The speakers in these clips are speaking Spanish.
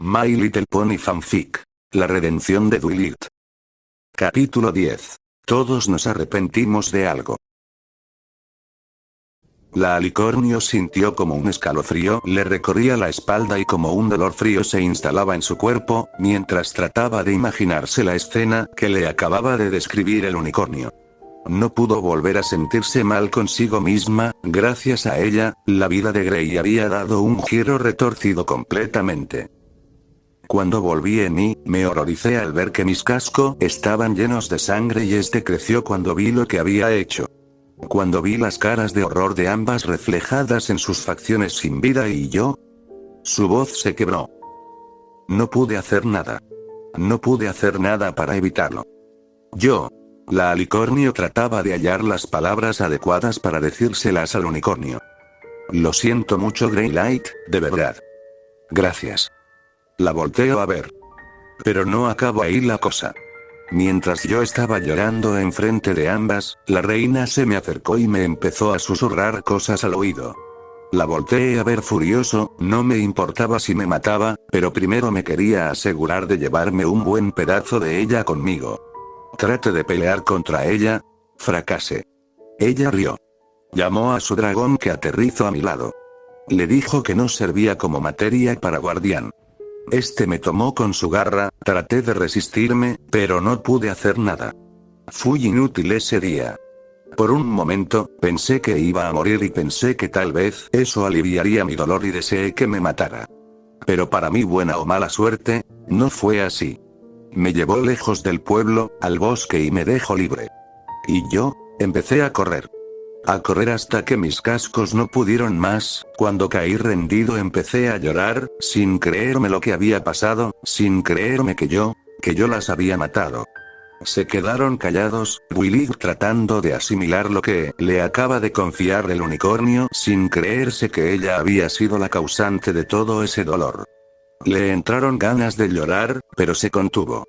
My Little Pony Fanfic. La redención de Twilight. Capítulo 10. Todos nos arrepentimos de algo. La alicornio sintió como un escalofrío le recorría la espalda y como un dolor frío se instalaba en su cuerpo, mientras trataba de imaginarse la escena que le acababa de describir el unicornio. No pudo volver a sentirse mal consigo misma, gracias a ella, la vida de Grey había dado un giro retorcido completamente. Cuando volví en mí, me horroricé al ver que mis cascos estaban llenos de sangre y este creció cuando vi lo que había hecho. Cuando vi las caras de horror de ambas reflejadas en sus facciones sin vida y yo, su voz se quebró. No pude hacer nada. No pude hacer nada para evitarlo. La alicornio trataba de hallar las palabras adecuadas para decírselas al unicornio. Lo siento mucho, Greylight, de verdad. Gracias. La volteo a ver. Pero no acabó ahí la cosa. Mientras yo estaba llorando enfrente de ambas, la reina se me acercó y me empezó a susurrar cosas al oído. La volteé a ver furioso, no me importaba si me mataba, pero primero me quería asegurar de llevarme un buen pedazo de ella conmigo. Traté de pelear contra ella, fracasé. Ella rió. Llamó a su dragón que aterrizó a mi lado. Le dijo que no servía como materia para guardián. Este me tomó con su garra, traté de resistirme, pero no pude hacer nada. Fui inútil ese día. Por un momento, pensé que iba a morir y pensé que tal vez eso aliviaría mi dolor y deseé que me matara. Pero para mi buena o mala suerte, no fue así. Me llevó lejos del pueblo, al bosque y me dejó libre. Y yo, empecé a correr. A correr hasta que mis cascos no pudieron más, cuando caí rendido empecé a llorar, sin creerme lo que había pasado, sin creerme que yo las había matado. Se quedaron callados, Willy tratando de asimilar lo que le acaba de confiar el unicornio sin creerse que ella había sido la causante de todo ese dolor. Le entraron ganas de llorar, pero se contuvo.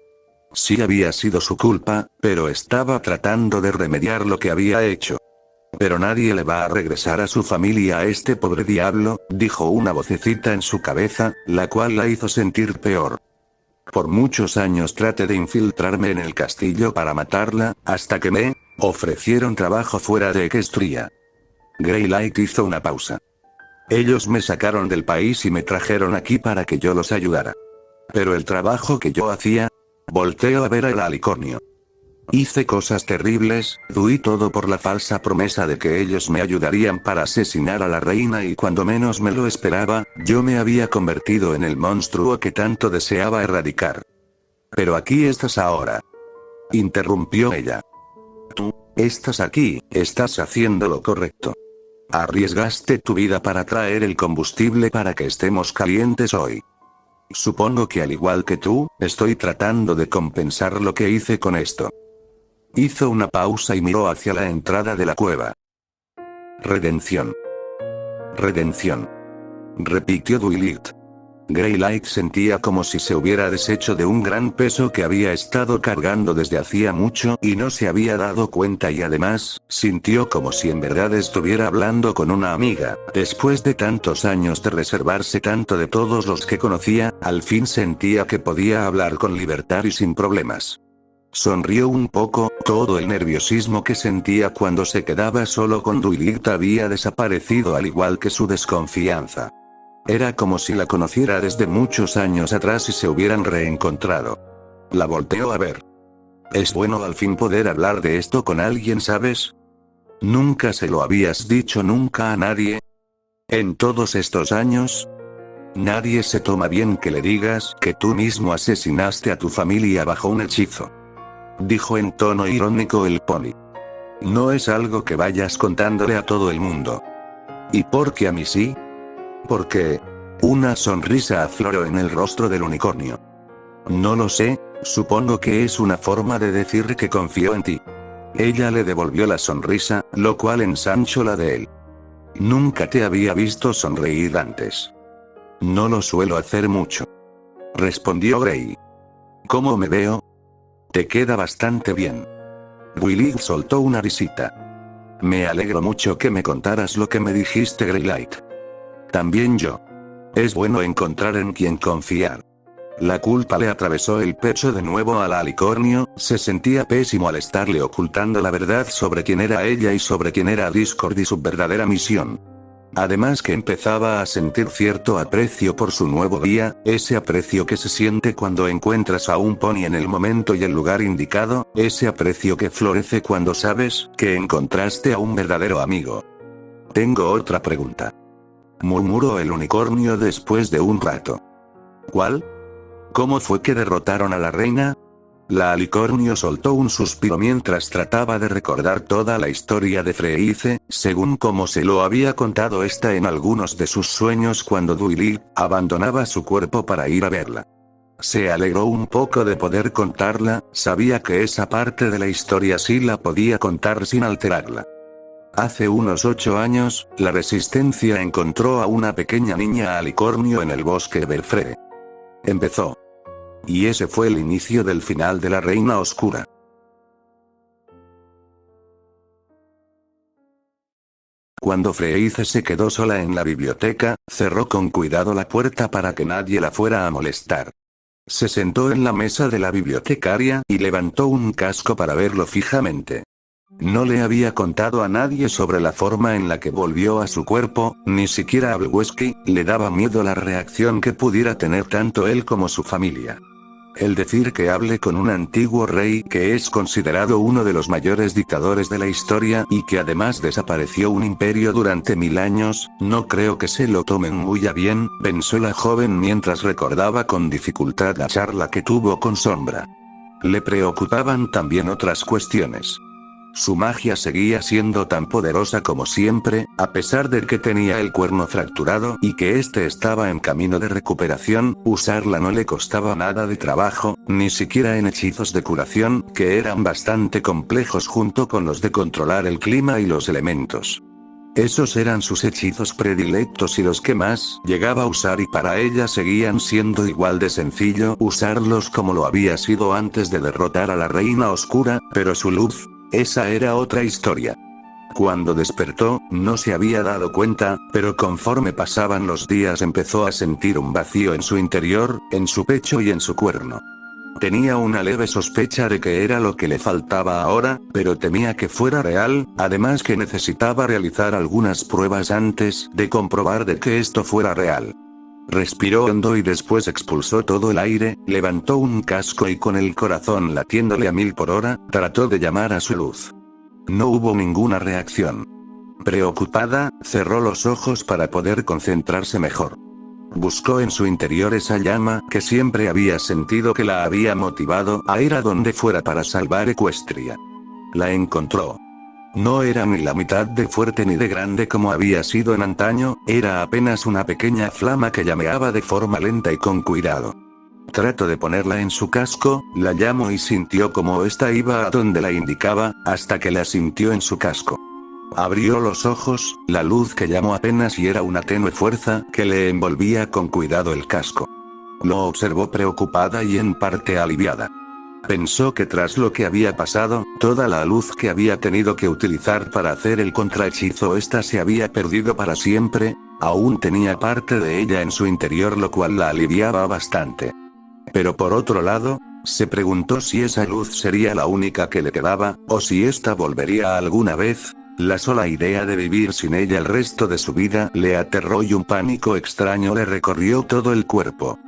Sí había sido su culpa, pero estaba tratando de remediar lo que había hecho. Pero nadie le va a regresar a su familia a este pobre diablo, dijo una vocecita en su cabeza, la cual la hizo sentir peor. Por muchos años traté de infiltrarme en el castillo para matarla, hasta que me ofrecieron trabajo fuera de Equestria. Greylight hizo una pausa. Ellos me sacaron del país y me trajeron aquí para que yo los ayudara. Pero el trabajo que yo hacía, volteo a ver al alicornio. Hice cosas terribles, di todo por la falsa promesa de que ellos me ayudarían para asesinar a la reina y cuando menos me lo esperaba, yo me había convertido en el monstruo que tanto deseaba erradicar. Pero aquí estás ahora. Interrumpió ella. Tú, estás aquí, estás haciendo lo correcto. Arriesgaste tu vida para traer el combustible para que estemos calientes hoy. Supongo que al igual que tú, estoy tratando de compensar lo que hice con esto. Hizo una pausa y miró hacia la entrada de la cueva. Redención. Redención. Repitió Twilight. Greylight sentía como si se hubiera deshecho de un gran peso que había estado cargando desde hacía mucho y no se había dado cuenta y además, sintió como si en verdad estuviera hablando con una amiga. Después de tantos años de reservarse tanto de todos los que conocía, al fin sentía que podía hablar con libertad y sin problemas. Sonrió un poco, todo el nerviosismo que sentía cuando se quedaba solo con Twilight había desaparecido al igual que su desconfianza. Era como si la conociera desde muchos años atrás y se hubieran reencontrado. La volteó a ver. Es bueno al fin poder hablar de esto con alguien, ¿sabes? ¿Nunca se lo habías dicho nunca a nadie? ¿En todos estos años? Nadie se toma bien que le digas que tú mismo asesinaste a tu familia bajo un hechizo. Dijo en tono irónico el pony. No es algo que vayas contándole a todo el mundo. ¿Y por qué a mí sí? Porque una sonrisa afloró en el rostro del unicornio. No lo sé, supongo que es una forma de decir que confío en ti. Ella le devolvió la sonrisa, lo cual ensanchó la de él. Nunca te había visto sonreír antes. No lo suelo hacer mucho. Respondió Grey. ¿Cómo me veo? Te queda bastante bien. Willy soltó una risita. Me alegro mucho que me contaras lo que me dijiste, Greylight. También yo. Es bueno encontrar en quien confiar. La culpa le atravesó el pecho de nuevo al alicornio, se sentía pésimo al estarle ocultando la verdad sobre quién era ella y sobre quién era Discord y su verdadera misión. Además que empezaba a sentir cierto aprecio por su nuevo guía, ese aprecio que se siente cuando encuentras a un pony en el momento y el lugar indicado, ese aprecio que florece cuando sabes que encontraste a un verdadero amigo. Tengo otra pregunta. Murmuró el unicornio después de un rato. ¿Cuál? ¿Cómo fue que derrotaron a la reina? La alicornio soltó un suspiro mientras trataba de recordar toda la historia de Freyce, según como se lo había contado esta en algunos de sus sueños cuando Duilil abandonaba su cuerpo para ir a verla. Se alegró un poco de poder contarla, sabía que esa parte de la historia sí la podía contar sin alterarla. Hace unos 8 años, la Resistencia encontró a una pequeña niña alicornio en el bosque Belfree. Empezó. Y ese fue el inicio del final de la Reina Oscura. Cuando Freyce se quedó sola en la biblioteca, cerró con cuidado la puerta para que nadie la fuera a molestar. Se sentó en la mesa de la bibliotecaria y levantó un casco para verlo fijamente. No le había contado a nadie sobre la forma en la que volvió a su cuerpo, ni siquiera a Bluesky, le daba miedo la reacción que pudiera tener tanto él como su familia. El decir que hable con un antiguo rey que es considerado uno de los mayores dictadores de la historia y que además desapareció un imperio durante 1000 años, no creo que se lo tomen muy a bien, pensó la joven mientras recordaba con dificultad la charla que tuvo con Sombra. Le preocupaban también otras cuestiones. Su magia seguía siendo tan poderosa como siempre, a pesar de que tenía el cuerno fracturado y que este estaba en camino de recuperación, usarla no le costaba nada de trabajo, ni siquiera en hechizos de curación, que eran bastante complejos junto con los de controlar el clima y los elementos. Esos eran sus hechizos predilectos y los que más llegaba a usar y para ella seguían siendo igual de sencillo usarlos como lo había sido antes de derrotar a la Reina Oscura, pero su luz, esa era otra historia. Cuando despertó, no se había dado cuenta, pero conforme pasaban los días empezó a sentir un vacío en su interior, en su pecho y en su cuerno. Tenía una leve sospecha de que era lo que le faltaba ahora, pero temía que fuera real, además que necesitaba realizar algunas pruebas antes de comprobar de que esto fuera real. Respiró hondo y después expulsó todo el aire, levantó un casco y con el corazón latiéndole a 1000 por hora, trató de llamar a su luz. No hubo ninguna reacción. Preocupada, cerró los ojos para poder concentrarse mejor. Buscó en su interior esa llama que siempre había sentido que la había motivado a ir a donde fuera para salvar Equestria. La encontró. No era ni la mitad de fuerte ni de grande como había sido en antaño, era apenas una pequeña flama que llameaba de forma lenta y con cuidado. Trató de ponerla en su casco, la llamó y sintió como ésta iba a donde la indicaba, hasta que la sintió en su casco. Abrió los ojos, la luz que llamó apenas y era una tenue fuerza que le envolvía con cuidado el casco. Lo observó preocupada y en parte aliviada. Pensó que tras lo que había pasado, toda la luz que había tenido que utilizar para hacer el contrahechizo esta se había perdido para siempre, aún tenía parte de ella en su interior lo cual la aliviaba bastante. Pero por otro lado, se preguntó si esa luz sería la única que le quedaba, o si ésta volvería alguna vez. La sola idea de vivir sin ella el resto de su vida le aterró y un pánico extraño le recorrió todo el cuerpo.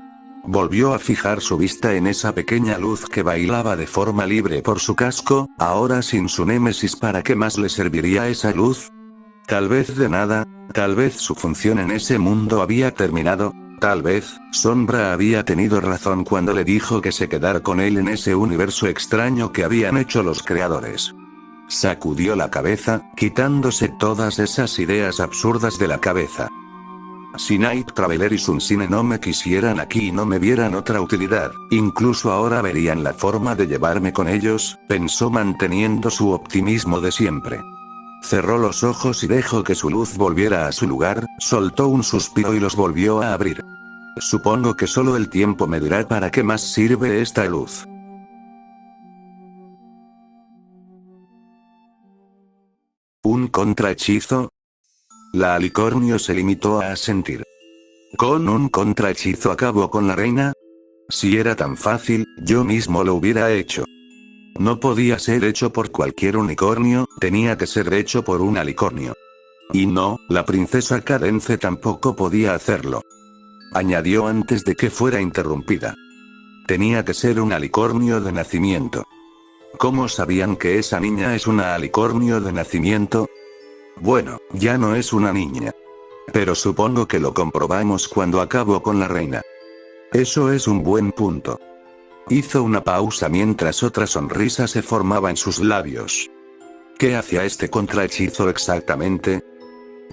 Volvió a fijar su vista en esa pequeña luz que bailaba de forma libre por su casco, ahora sin su némesis. ¿Para qué más le serviría esa luz? Tal vez de nada, tal vez su función en ese mundo había terminado, tal vez, Sombra había tenido razón cuando le dijo que se quedara con él en ese universo extraño que habían hecho los creadores. Sacudió la cabeza, quitándose todas esas ideas absurdas de la cabeza. Si Night Traveler y Sunsine no me quisieran aquí y no me vieran otra utilidad, incluso ahora verían la forma de llevarme con ellos, pensó manteniendo su optimismo de siempre. Cerró los ojos y dejó que su luz volviera a su lugar, soltó un suspiro y los volvió a abrir. Supongo que solo el tiempo me dirá para qué más sirve esta luz. ¿Un contrahechizo? La alicornio se limitó a asentir. ¿Con un contrahechizo acabó con la reina? Si era tan fácil, yo mismo lo hubiera hecho. No podía ser hecho por cualquier unicornio, tenía que ser hecho por un alicornio. Y no, la princesa Cadence tampoco podía hacerlo. Añadió antes de que fuera interrumpida. Tenía que ser un alicornio de nacimiento. ¿Cómo sabían que esa niña es una alicornio de nacimiento? Bueno, ya no es una niña. Pero supongo que lo comprobamos cuando acabo con la reina. Eso es un buen punto. Hizo una pausa mientras otra sonrisa se formaba en sus labios. ¿Qué hacía este contrahechizo exactamente?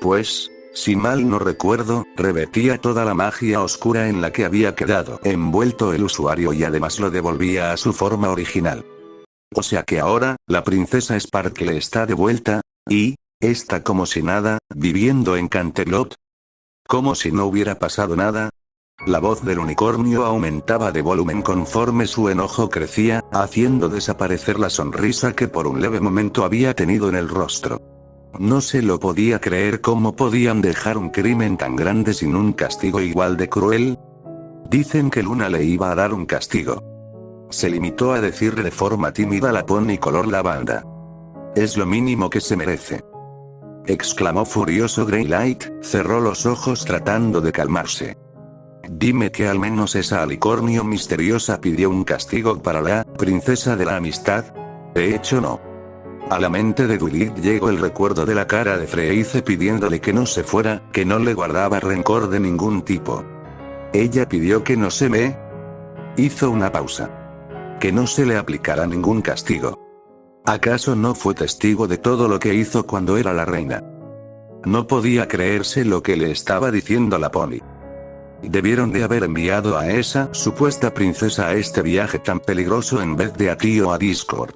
Pues, si mal no recuerdo, revertía toda la magia oscura en la que había quedado envuelto el usuario y además lo devolvía a su forma original. O sea que ahora, la princesa Sparkle está de vuelta, y, está como si nada, viviendo en Canterlot. Como si no hubiera pasado nada. La voz del unicornio aumentaba de volumen conforme su enojo crecía, haciendo desaparecer la sonrisa que por un leve momento había tenido en el rostro. No se lo podía creer cómo podían dejar un crimen tan grande sin un castigo igual de cruel. Dicen que Luna le iba a dar un castigo. Se limitó a decirle de forma tímida la pony color lavanda. Es lo mínimo que se merece. Exclamó furioso Greylight, cerró los ojos tratando de calmarse. Dime que al menos esa alicornio misteriosa pidió un castigo para la princesa de la amistad. De hecho no. A la mente de Duilit llegó el recuerdo de la cara de Freyce pidiéndole que no se fuera, que no le guardaba rencor de ningún tipo. Ella pidió que no se me... Hizo una pausa. Que no se le aplicara ningún castigo. ¿Acaso no fue testigo de todo lo que hizo cuando era la reina? No podía creerse lo que le estaba diciendo la pony. Debieron de haber enviado a esa supuesta princesa a este viaje tan peligroso en vez de aquí o a Discord.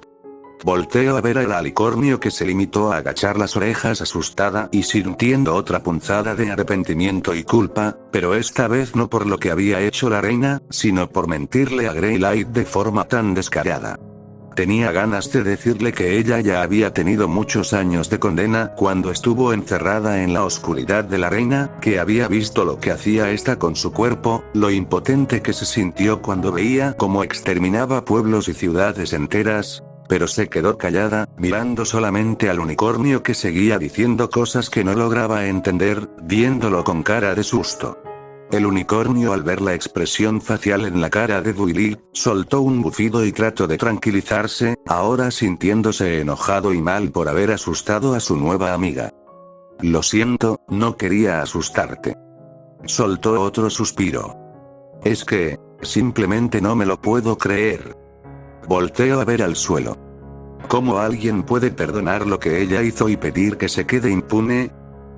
Volteó a ver al alicornio que se limitó a agachar las orejas asustada y sintiendo otra punzada de arrepentimiento y culpa, pero esta vez no por lo que había hecho la reina, sino por mentirle a Greylight de forma tan descarada. Tenía ganas de decirle que ella ya había tenido muchos años de condena cuando estuvo encerrada en la oscuridad de la reina, que había visto lo que hacía esta con su cuerpo, lo impotente que se sintió cuando veía cómo exterminaba pueblos y ciudades enteras, pero se quedó callada, mirando solamente al unicornio que seguía diciendo cosas que no lograba entender, viéndolo con cara de susto. El unicornio al ver la expresión facial en la cara de Duilit, soltó un bufido y trató de tranquilizarse, ahora sintiéndose enojado y mal por haber asustado a su nueva amiga. Lo siento, no quería asustarte. Soltó otro suspiro. Es que, simplemente no me lo puedo creer. Volteo a ver al suelo. ¿Cómo alguien puede perdonar lo que ella hizo y pedir que se quede impune?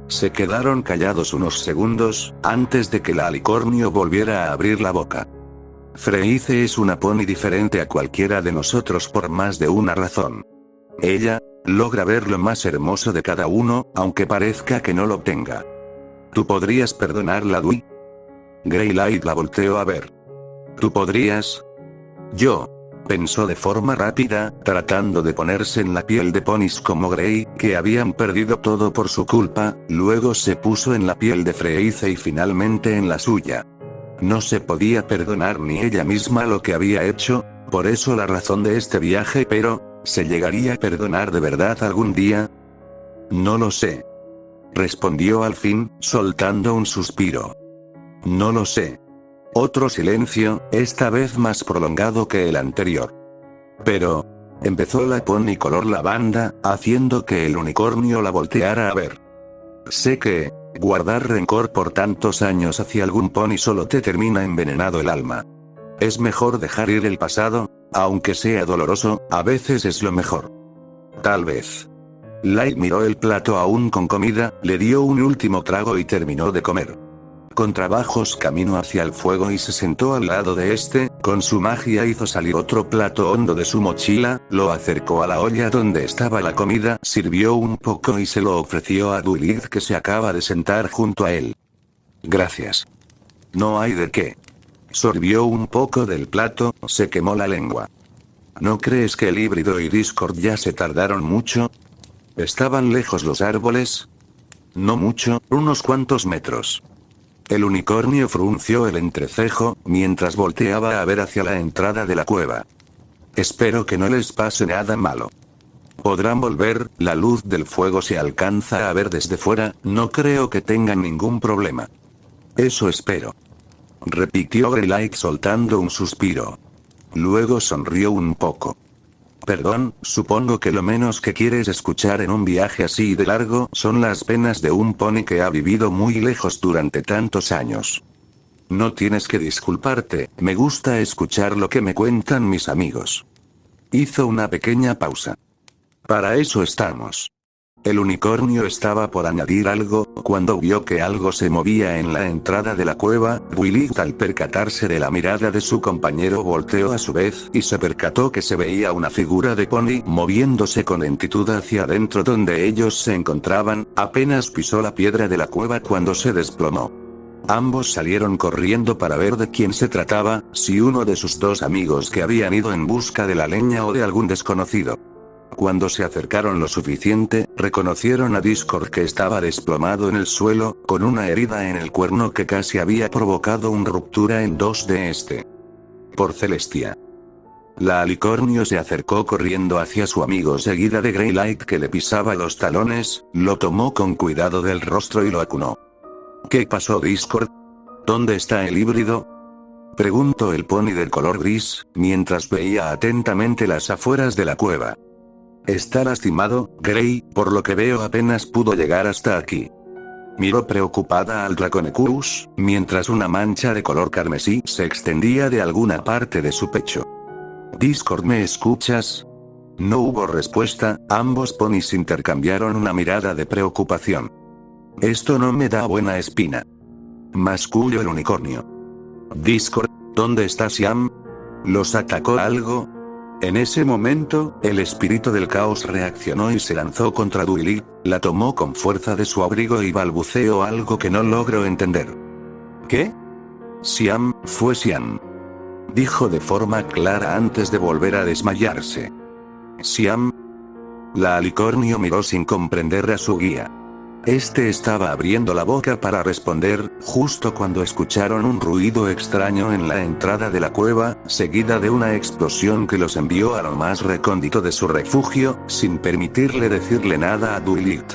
Se quedaron callados unos segundos, antes de que la alicornio volviera a abrir la boca. Freyce es una pony diferente a cualquiera de nosotros por más de una razón. Ella, logra ver lo más hermoso de cada uno, aunque parezca que no lo tenga. ¿Tú podrías perdonarla, Dui? Greylight la volteó a ver. ¿Tú podrías? Yo. Pensó de forma rápida, tratando de ponerse en la piel de ponis como Grey, que habían perdido todo por su culpa, luego se puso en la piel de Freyce y finalmente en la suya. No se podía perdonar ni ella misma lo que había hecho, por eso la razón de este viaje, pero, ¿se llegaría a perdonar de verdad algún día? No lo sé. Respondió al fin, soltando un suspiro. No lo sé. Otro silencio, esta vez más prolongado que el anterior. Pero, empezó la pony color lavanda, haciendo que el unicornio la volteara a ver. Sé que, guardar rencor por tantos años hacia algún pony solo te termina envenenado el alma. Es mejor dejar ir el pasado, aunque sea doloroso, a veces es lo mejor. Tal vez. Light miró el plato aún con comida, le dio un último trago y terminó de comer. Con trabajos caminó hacia el fuego y se sentó al lado de este, con su magia hizo salir otro plato hondo de su mochila, lo acercó a la olla donde estaba la comida, sirvió un poco y se lo ofreció a Duilit que se acaba de sentar junto a él. Gracias. No hay de qué. Sorbió un poco del plato, se quemó la lengua. ¿No crees que el híbrido y Discord ya se tardaron mucho? ¿Estaban lejos los árboles? No mucho, unos cuantos metros. El unicornio frunció el entrecejo, mientras volteaba a ver hacia la entrada de la cueva. Espero que no les pase nada malo. Podrán volver, la luz del fuego se alcanza a ver desde fuera, no creo que tengan ningún problema. Eso espero. Repitió Greylight soltando un suspiro. Luego sonrió un poco. Perdón, supongo que lo menos que quieres escuchar en un viaje así de largo son las penas de un pony que ha vivido muy lejos durante tantos años. No tienes que disculparte, me gusta escuchar lo que me cuentan mis amigos. Hizo una pequeña pausa. Para eso estamos. El unicornio estaba por añadir algo, cuando vio que algo se movía en la entrada de la cueva. Willy, al percatarse de la mirada de su compañero, volteó a su vez y se percató que se veía una figura de pony moviéndose con lentitud hacia adentro donde ellos se encontraban. Apenas pisó la piedra de la cueva cuando se desplomó. Ambos salieron corriendo para ver de quién se trataba, si uno de sus dos amigos que habían ido en busca de la leña o de algún desconocido. Cuando se acercaron lo suficiente, reconocieron a Discord, que estaba desplomado en el suelo, con una herida en el cuerno que casi había provocado una ruptura en dos de este. Por Celestia. La alicornio se acercó corriendo hacia su amigo seguida de Greylight, que le pisaba los talones, lo tomó con cuidado del rostro y lo acunó. ¿Qué pasó, Discord? ¿Dónde está el híbrido? Preguntó el pony del color gris, mientras veía atentamente las afueras de la cueva. Está lastimado, Grey, por lo que veo apenas pudo llegar hasta aquí. Miró preocupada al Draconecurus, mientras una mancha de color carmesí se extendía de alguna parte de su pecho. Discord, ¿me escuchas? No hubo respuesta, ambos ponis intercambiaron una mirada de preocupación. Esto no me da buena espina. Masculló el unicornio. Discord, ¿dónde está Siam? ¿Los atacó algo? En ese momento, el espíritu del caos reaccionó y se lanzó contra Duilig, la tomó con fuerza de su abrigo y balbuceó algo que no logró entender. ¿Qué? Siam, fue Siam. Dijo de forma clara antes de volver a desmayarse. Siam. La alicornio miró sin comprender a su guía. Este estaba abriendo la boca para responder, justo cuando escucharon un ruido extraño en la entrada de la cueva, seguida de una explosión que los envió a lo más recóndito de su refugio, sin permitirle decirle nada a Duilig.